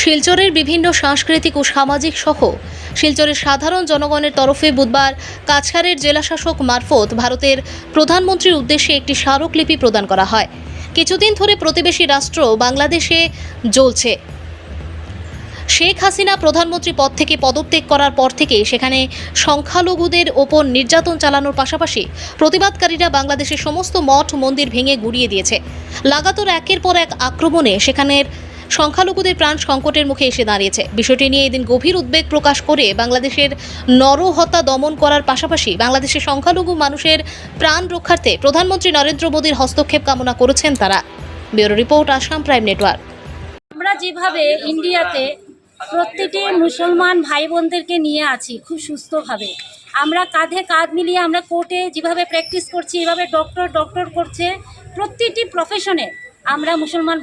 শিলচরের বিভিন্ন সাংস্কৃতিক ও সামাজিক সহ শিলচরের সাধারণ জনগণের তরফে বুধবার কাছাড়ের জেলাশাসক মারফত ভারতের প্রধানমন্ত্রীর উদ্দেশ্যে একটি স্মারকলিপি প্রদান করা হয়। কিছুদিন ধরে প্রতিবেশী রাষ্ট্র বাংলাদেশে জ্বলছে। শেখ হাসিনা প্রধানমন্ত্রী পদ থেকে পদত্যাগ করার পর থেকে সেখানে সংখ্যালঘুদের ওপর নির্যাতন চালানোর পাশাপাশি প্রতিবাদকারীরা বাংলাদেশের সমস্ত মঠ মন্দির ভেঙে গুড়িয়ে দিয়েছে। লাগাতার একের পর এক আক্রমণে সেখানের সংখ্যালঘুদের প্রাণ সংকটের মুখে এসে দাঁড়িয়েছে। বিষয়টি নিয়ে এদিন গভীর উদ্বেগ প্রকাশ করে বাংলাদেশের নরহত্যা দমন করার পাশাপাশি বাংলাদেশের সংখ্যালঘু মানুষের প্রাণ রক্ষার্থে প্রধানমন্ত্রী নরেন্দ্র মোদীর হস্তক্ষেপ কামনা করেছেন তারা। Bureau report, Assam prime network. আমরা যেভাবে ইন্ডিয়াতে প্রত্যেকটি মুসলমান ভাই বোনদেরকে নিয়ে আছি খুব সুস্থভাবে, আমরা কাঁধে কাঁধ মিলিয়ে আমরা কোর্টে যেভাবে প্র্যাকটিস করছি, এভাবে ডক্টর করছে, প্রত্যেকটি প্রফেশনে আমরা মুসলমান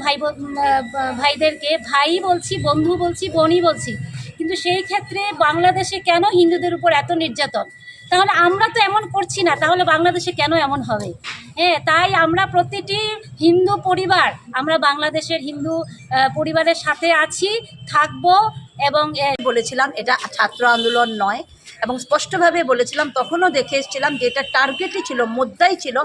ভাইদেরকে ভাই বলছি, বন্ধু বলছি, বোনই বলছি। কিন্তু সেই ক্ষেত্রে বাংলাদেশে কেন হিন্দুদের উপর এত নির্যাতন? তাহলে আমরা তো এমন করছি না, তাহলে বাংলাদেশে কেন এমন হবে? তাই আমরা প্রতিটি হিন্দু পরিবার, আমরা বাংলাদেশের হিন্দু পরিবারের সাথে আছি, থাকবো। এবং বলেছিলাম এটা ছাত্র আন্দোলন নয়, এবং স্পষ্টভাবে বলেছিলাম, তখনও দেখে এসেছিলাম যে এটা টার্গেটই ছিল, মুদ্রাই ছিল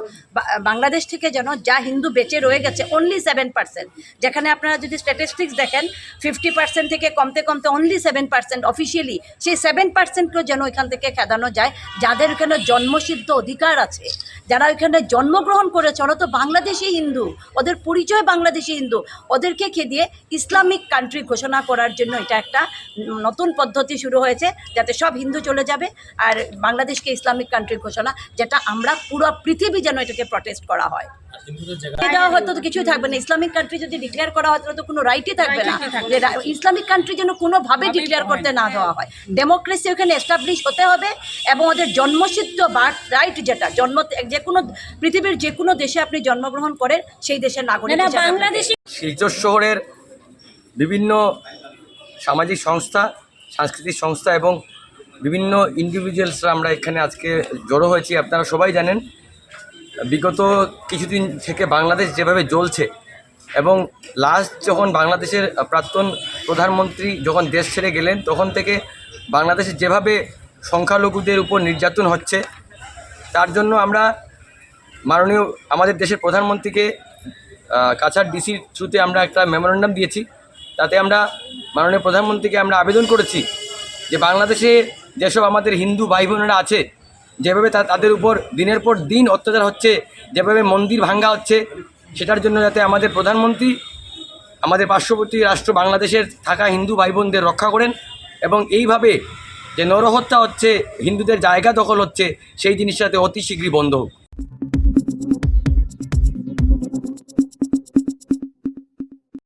বাংলাদেশ থেকে যেন যা হিন্দু বেঁচে রয়ে গেছে অনলি 7%, যেখানে আপনারা যদি স্ট্যাটিস্টিক্স দেখেন 50% থেকে কমতে কমতে অনলি 7% অফিসিয়ালি, সেই 7%কেও যেন এখান থেকে খেদানো যায়। যাদের এখানে জন্মসিদ্ধ অধিকার আছে, যারা এখানে জন্মগ্রহণ করেছে, ওরা তো বাংলাদেশি হিন্দু, ওদের পরিচয় বাংলাদেশি হিন্দু, ওদেরকে খেদিয়ে ইসলামিক কান্ট্রি ঘোষণা করার জন্য এটা একটা নতুন পদ্ধতি শুরু হয়েছে, যাতে সব হিন্দু চলে যাবে আর বাংলাদেশকে ইসলামিক কান্ট্রি ঘোষণা, যেটা আমরা পুরো পৃথিবী যেন এটাকে প্রটেস্ট করা হয়। দেওয়া হয়তো তো কিছুই থাকবে না। ইসলামিক কান্ট্রি যদি ডিক্লেয়ার করা হয় তাহলে তো কোনো রাইটই থাকবে না। ইসলামিক কান্ট্রি যেন কোনোভাবে ডিক্লেয়ার করতে না দেওয়া হয়। ডেমোক্রেসি ওখানে এস্টাবলিশ হতে হবে, এবং ওদের জন্মসিদ্ধ বার্থ রাইট, যেটা যে কোনো পৃথিবীর যে কোনো দেশে আপনি জন্মগ্রহণ করেন সেই দেশের নাগরিক। বাংলাদেশি শিলচর শহরের বিভিন্ন সামাজিক সংস্থা, সাংস্কৃতিক সংস্থা এবং বিভিন্ন ইন্ডিভিজুয়ালসরা আমরা এখানে আজকে জড়ো হয়েছি। আপনারা সবাই জানেন, বিগত কিছুদিন থেকে বাংলাদেশ যেভাবে জ্বলছে, এবং লাস্ট যখন বাংলাদেশের প্রাক্তন প্রধানমন্ত্রী যখন দেশ ছেড়ে গেলেন, তখন থেকে বাংলাদেশে যেভাবে সংখ্যালঘুদের উপর নির্যাতন হচ্ছে, তার জন্য আমরা মাননীয় আমাদের দেশের প্রধানমন্ত্রীকে কাছাড় ডিসির থ্রুতে আমরা একটা মেমোরেন্ডাম দিয়েছি। তাতে আমরা মাননীয় প্রধানমন্ত্রীকে আমরা আবেদন করেছি যে বাংলাদেশে যেসব আমাদের হিন্দু ভাই বোনেরা আছে, যেভাবে তাদের উপর দিনের পর দিন অত্যাচার হচ্ছে, যেভাবে মন্দির ভাঙ্গা হচ্ছে, সেটার জন্য যাতে আমাদের প্রধানমন্ত্রী আমাদের পার্শ্ববর্তী রাষ্ট্র বাংলাদেশের থাকা হিন্দু ভাই বোনদের রক্ষা করেন, এবং এইভাবে যে নরহত্যা হচ্ছে, হিন্দুদের জায়গা দখল হচ্ছে, সেই জিনিসটাতে অতি শীঘ্রই বন্ধ হোক।